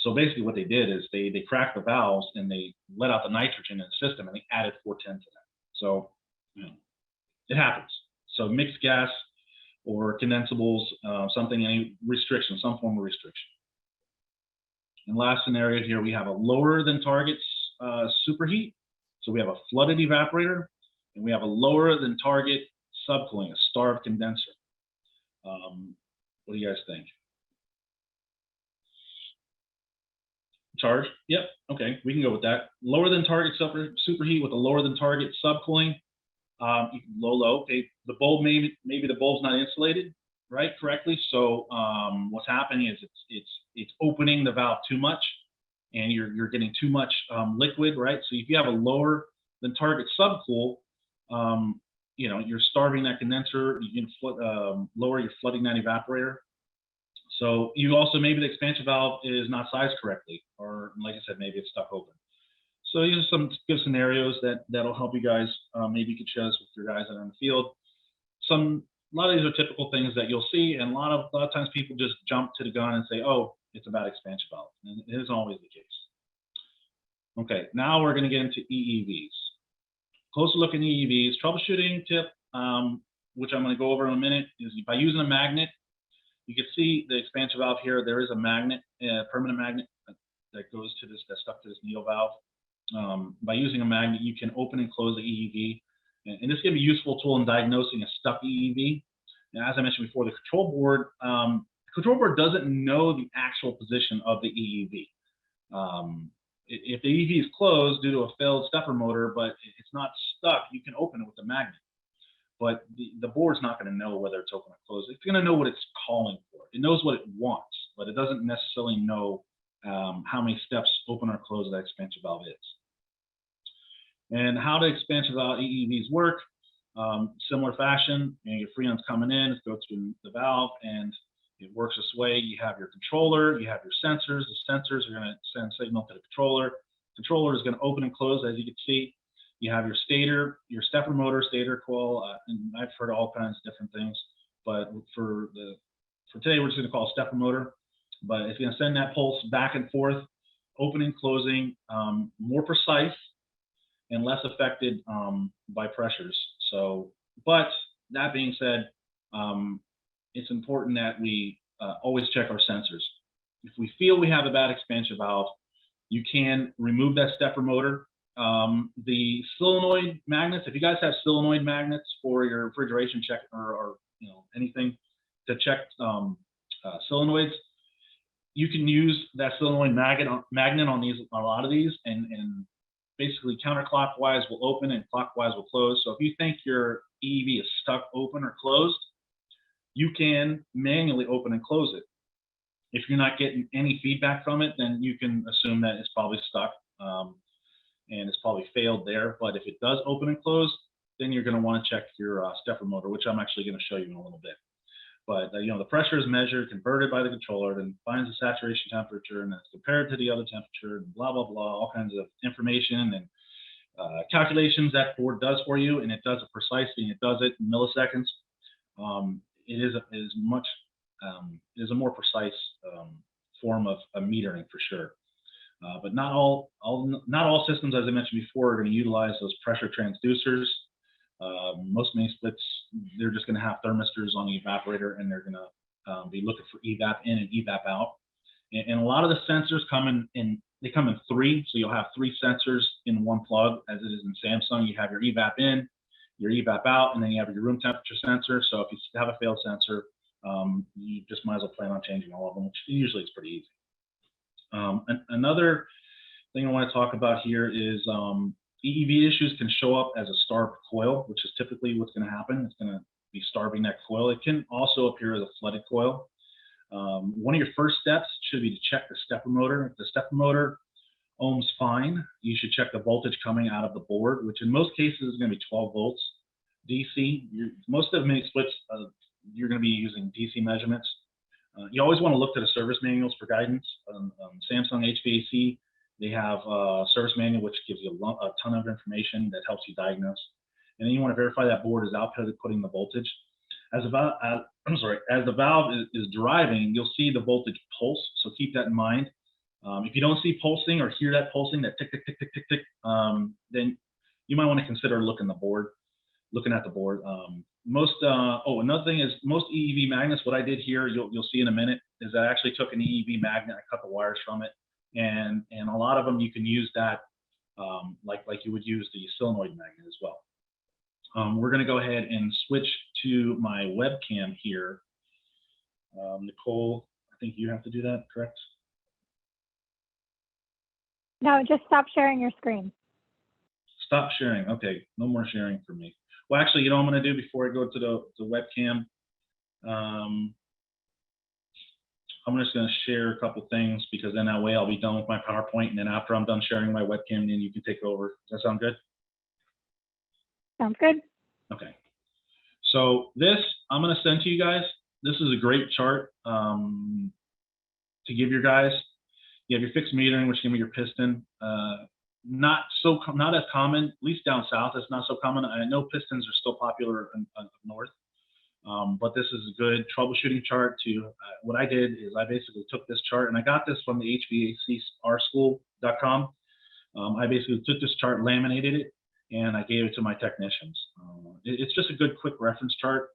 Speaker 1: So basically what they did is they cracked the valves and they let out the nitrogen in the system, and they added 410 to that. So it happens. So mixed gas or condensables, any restriction, some form of restriction. And last scenario here, we have a lower than target superheat. So we have a flooded evaporator, and we have a lower than target subcooling, a starved condenser. What do you guys think? Charge? Yep. Okay, we can go with that. Lower than target superheat with a lower than target subcooling. Low. Okay, the bulb maybe the bulb's not insulated correctly. So what's happening is it's opening the valve too much, and you're getting too much liquid, right? So if you have a lower than target subcool, you're starving that condenser. You can lower, you're flooding that evaporator. So you also, maybe the expansion valve is not sized correctly, or like I said, maybe it's stuck open. So these are some good scenarios that'll help you guys. Maybe you could share this with your guys that are in the field. A lot of these are typical things that you'll see, and a lot of times people just jump to the gun and say, oh, it's a bad expansion valve, and it isn't always the case. Okay, now we're going to get into EEVs. Closer look at EEVs. Troubleshooting tip, which I'm going to go over in a minute, is by using a magnet. You can see the expansion valve here. There is a magnet, a permanent magnet that goes to this, that's stuck to this needle valve. By using a magnet, you can open and close the EEV, and this can be a useful tool in diagnosing a stuck EEV. And as I mentioned before, the control board doesn't know the actual position of the EEV. If the EEV is closed due to a failed stepper motor, but it's not stuck, you can open it with the magnet. But the board's not going to know whether it's open or closed. It's going to know what it's calling for. It knows what it wants, but it doesn't necessarily know how many steps open or close that expansion valve is. And how the expansion valve EEVs work, similar fashion, your freon's coming in, it goes through the valve, and it works this way. You have your controller, you have your sensors. The sensors are going to send signal to the controller. The controller is going to open and close, as you can see. You have your stator, your stepper motor, stator coil, and I've heard all kinds of different things, but for today, we're just going to call it stepper motor. But it's going to send that pulse back and forth, opening, closing, more precise and less affected by pressures. So, but that being said, it's important that we always check our sensors. If we feel we have a bad expansion valve, you can remove that stepper motor. The solenoid magnets, if you guys have solenoid magnets for your refrigeration check or anything to check solenoids, you can use that solenoid magnet on a lot of these, and basically counterclockwise will open and clockwise will close. So if you think your EEV is stuck open or closed, you can manually open and close it. If you're not getting any feedback from it, then you can assume that it's probably stuck and it's probably failed there. But if it does open and close, then you're going to want to check your stepper motor, which I'm actually going to show you in a little bit. But the pressure is measured, converted by the controller, then finds the saturation temperature, and it's compared to the other temperature, and blah, blah, blah, all kinds of information and calculations that board does for you, and it does it precisely, and it does it in milliseconds. It is a more precise form of metering for sure. But not all systems, as I mentioned before, are going to utilize those pressure transducers. Most main splits, they're just going to have thermistors on the evaporator, and they're going to be looking for evap in and evap out. And a lot of the sensors come in three, so you'll have three sensors in one plug, as it is in Samsung. You have your evap in, your evap out, and then you have your room temperature sensor. So if you have a failed sensor, you just might as well plan on changing all of them, which usually is pretty easy. Another thing I want to talk about here is EEV issues can show up as a starved coil, which is typically what's going to happen. It's going to be starving that coil. It can also appear as a flooded coil. One of your first steps should be to check the stepper motor. If the stepper motor ohms fine, you should check the voltage coming out of the board, which in most cases is going to be 12 volts DC. Most of the mini splits, you're going to be using DC measurements. You always want to look to the service manuals for guidance. Samsung HVAC, they have a service manual which gives you a ton of information that helps you diagnose. And then you want to verify that board is outputting the voltage. As the valve is driving, you'll see the voltage pulse, so keep that in mind. If you don't see pulsing or hear that pulsing, that tick, tick, tick, tick, tick, tick, then you might want to consider looking at the board. Another thing is most EEV magnets, what I did here, you'll see in a minute, is I actually took an EEV magnet, I cut the wires from it, and a lot of them you can use that like you would use the solenoid magnet as well. We're going to go ahead and switch to my webcam here. Nicole, I think you have to do that, correct?
Speaker 3: No, just stop sharing your screen.
Speaker 1: Stop sharing. Okay, no more sharing for me. Well, actually, you know what I'm going to do before I go to the webcam? I'm just going to share a couple things, because then that way I'll be done with my PowerPoint, and then after I'm done sharing my webcam, then you can take over. Does that sound good?
Speaker 3: Sounds good.
Speaker 1: Okay. So this, I'm going to send to you guys. This is a great chart to give your guys. You have your fixed metering, which can be your piston. Not as common, at least down south, it's not so common. I know pistons are still popular up north, but this is a good troubleshooting chart to, what I did is I basically took this chart, and I got this from the HVACschool.com. I basically took this chart, laminated it, and I gave it to my technicians. It's just a good quick reference chart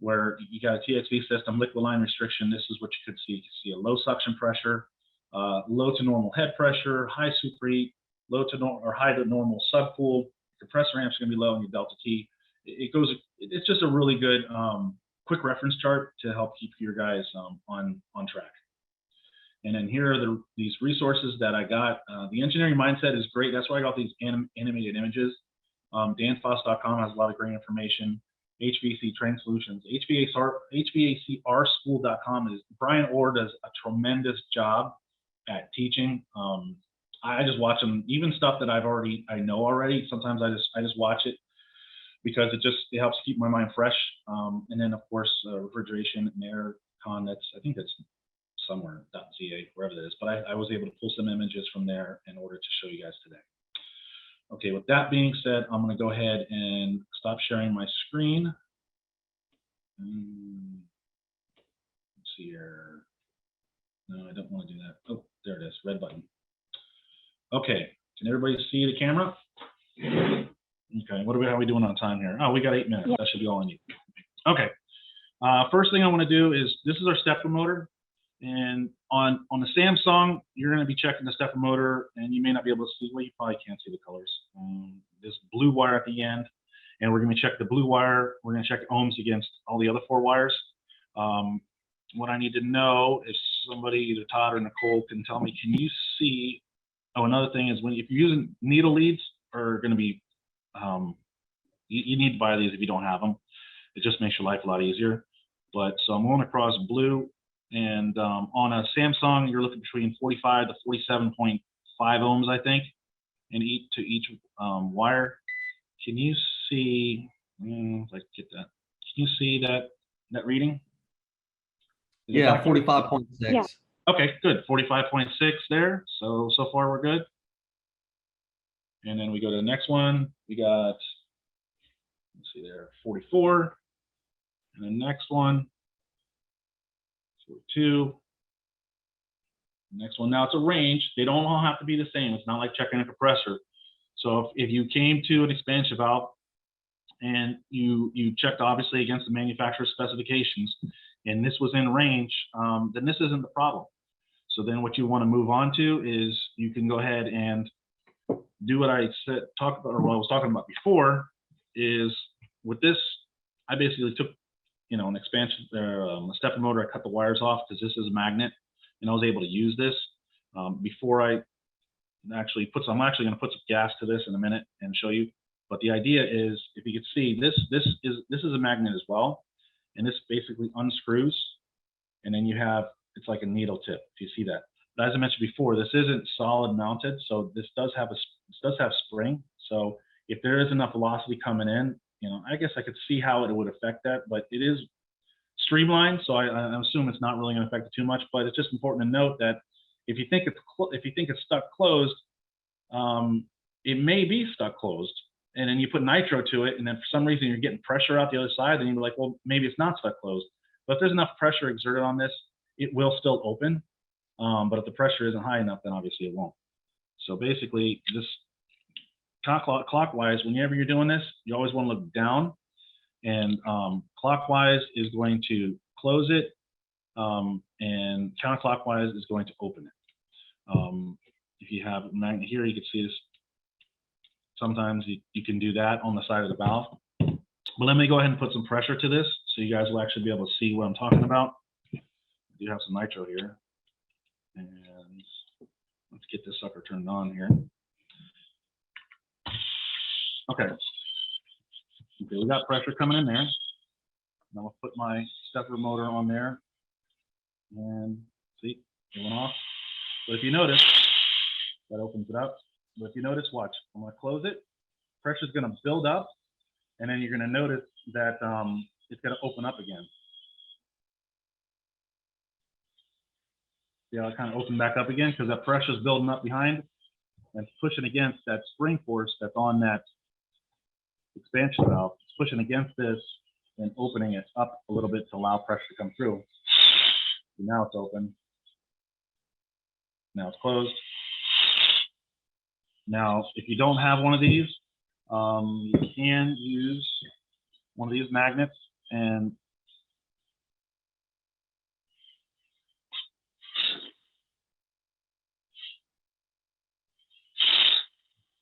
Speaker 1: where you got a TXV system, liquid line restriction. This is what you could see. You can see a low suction pressure, low to normal head pressure, high superheat, low to normal or high to normal subcool. Compressor amps are going to be low in your delta T. It's just a really good quick reference chart to help keep your guys on track. And then here are these resources that I got. The engineering mindset is great. That's why I got these animated images. danfoss.com has a lot of great information. HVAC Training Solutions. HVACrschool.com is, Brian Orr does a tremendous job at teaching. I just watch them, even stuff that I know already. Sometimes I just watch it because it helps keep my mind fresh. And then of course, refrigeration and air con, I think that's somewhere .ca, wherever that is. But I was able to pull some images from there in order to show you guys today. Okay, with that being said, I'm going to go ahead and stop sharing my screen. Let's see here. No, I don't want to do that. Oh, there it is, red button. Okay, can everybody see the camera? Okay, how are we doing on time here? Oh, we got 8 minutes. Yep. That should be all I need. Okay, first thing I want to do is, this is our stepper motor. And on the Samsung, you're going to be checking the stepper motor, and you may not be able to see, well, you probably can't see the colors. This blue wire at the end, and we're going to check the blue wire. We're going to check ohms against all the other 4 wires. What I need to know is somebody, either Todd or Nicole, can tell me, can you see, oh, another thing is if you're using needle leads, are going to be, you need to buy these if you don't have them. It just makes your life a lot easier. But so I'm going across blue. And on a Samsung, you're looking between 45 to 47.5 ohms, I think, in each wire. Can you see? If I can get that. Can you see that reading?
Speaker 2: Yeah, 45.6.
Speaker 3: Yeah.
Speaker 1: Okay, good. 45.6 there. So far we're good. And then we go to the next one. We got, let's see there, 44. And the next one. 42. Next one. Now it's a range. They don't all have to be the same. It's not like checking a compressor. So if you came to an expansion valve and you checked obviously against the manufacturer's specifications, and this was in range, then this isn't the problem. So then what you want to move on to is you can go ahead and do what I what I was talking about before. Is with this, I basically took you know, an expansion, a stepper motor. I cut the wires off because this is a magnet, and I was able to use this before I actually put some. I'm actually going to put some gas to this in a minute and show you. But the idea is, if you can see, this is a magnet as well, and this basically unscrews, and then you have, it's like a needle tip, if you see that. But as I mentioned before, this isn't solid mounted, so this does have spring. So if there is enough velocity coming in, you know, I guess I could see how it would affect that, but it is streamlined, so I assume it's not really going to affect it too much. But it's just important to note that if you think it's stuck closed, it may be stuck closed, and then you put nitro to it, and then for some reason you're getting pressure out the other side, then you're like, well, maybe it's not stuck closed. But if there's enough pressure exerted on this, it will still open. But if the pressure isn't high enough, then obviously it won't. So basically, just clockwise, whenever you're doing this, you always want to look down, and clockwise is going to close it, and counterclockwise is going to open it. If you have a magnet here, you can see this. Sometimes you can do that on the side of the valve. But let me go ahead and put some pressure to this so you guys will actually be able to see what I'm talking about. I do have some nitro here. And let's get this sucker turned on here. Okay, we got pressure coming in there. Now I'll put my stepper motor on there, and see, it went off. But if you notice, that opens it up. But if you notice, watch, I'm going to close it. Pressure's going to build up, and then you're going to notice that it's going to open up again. Yeah, it kind of opened back up again because that pressure is building up behind and it's pushing against that spring force that's on that expansion valve. It's pushing against this and opening it up a little bit to allow pressure to come through. So now it's open. Now it's closed. Now, if you don't have one of these, you can use one of these magnets, and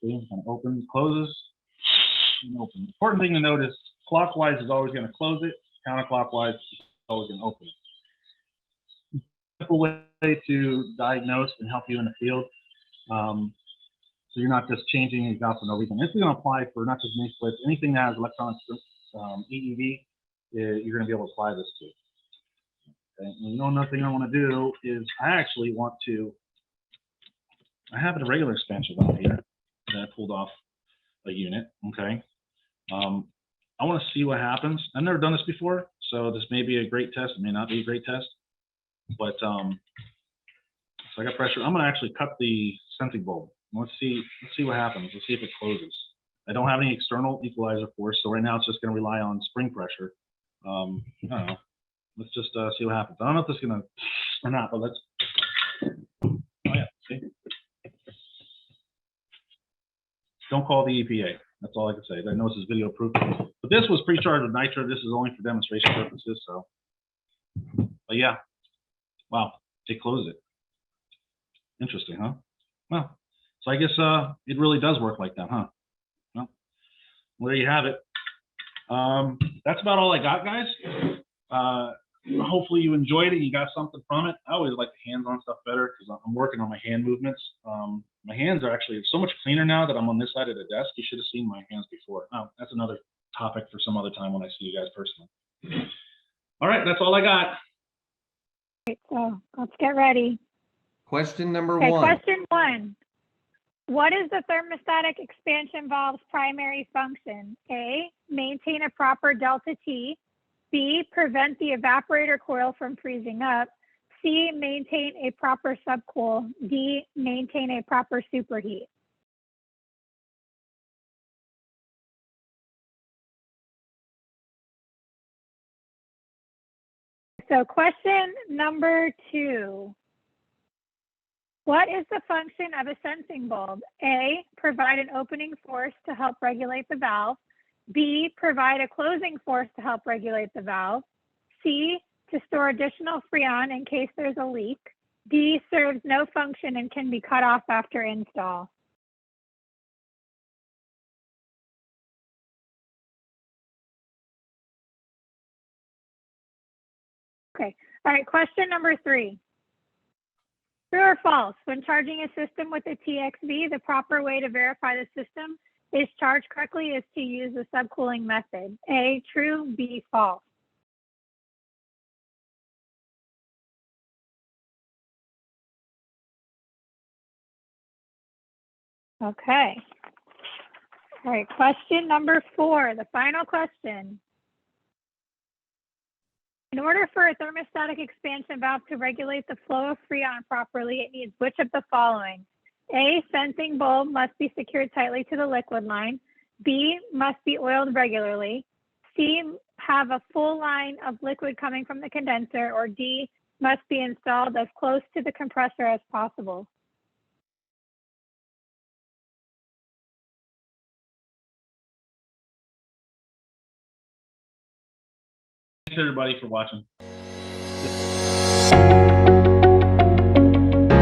Speaker 1: see, it kind of opens, closes, and opens. Important thing to notice, clockwise is always going to close it, counterclockwise is always going to open it. Simple way to diagnose and help you in the field. So you're not just changing these out for no reason. This is going to apply for not just mini splits, anything that has electronic EEV, you're going to be able to apply this to. Okay. And another thing I want to do is I actually want to, I have a regular expansion valve here that I pulled off a unit, okay? I want to see what happens. I've never done this before, so this may be a great test. It may not be a great test, but so I got pressure. I'm going to actually cut the sensing bulb. Let's see what happens. Let's see if it closes. I don't have any external equalizer force, so right now it's just going to rely on spring pressure. I don't know. Let's just see what happens. I don't know if this is going to or not, but let's. Oh yeah, see. Don't call the EPA. That's all I can say. I know this is video proof, but this was pre-charged with nitro. This is only for demonstration purposes. So, but yeah, wow, they closed it. Interesting, huh? Well. So I guess it really does work like that, huh? Well, there you have it. That's about all I got, guys. Hopefully you enjoyed it. You got something from it. I always like the hands-on stuff better because I'm working on my hand movements. My hands are actually so much cleaner now that I'm on this side of the desk. You should have seen my hands before. Oh, that's another topic for some other time when I see you guys personally. All right, that's all I got.
Speaker 3: Right, so let's get ready.
Speaker 2: Question number
Speaker 3: Okay,
Speaker 2: one.
Speaker 3: question one. What is the thermostatic expansion valve's primary function? A, maintain a proper delta T. B, prevent the evaporator coil from freezing up. C, maintain a proper subcool. D, maintain a proper superheat. So question number two. What is the function of a sensing bulb? A, provide an opening force to help regulate the valve. B, provide a closing force to help regulate the valve. C, to store additional freon in case there's a leak. D, serves no function and can be cut off after install. Okay. All right. Question number 3. True or false? When charging a system with a TXV, the proper way to verify the system is charged correctly is to use the subcooling method. A, true, B, false. Okay. All right, question number 4, the final question. In order for a thermostatic expansion valve to regulate the flow of Freon properly, it needs which of the following? A, sensing bulb must be secured tightly to the liquid line. B, must be oiled regularly. C, have a full line of liquid coming from the condenser. Or D, must be installed as close to the compressor as possible.
Speaker 1: Thanks everybody for watching.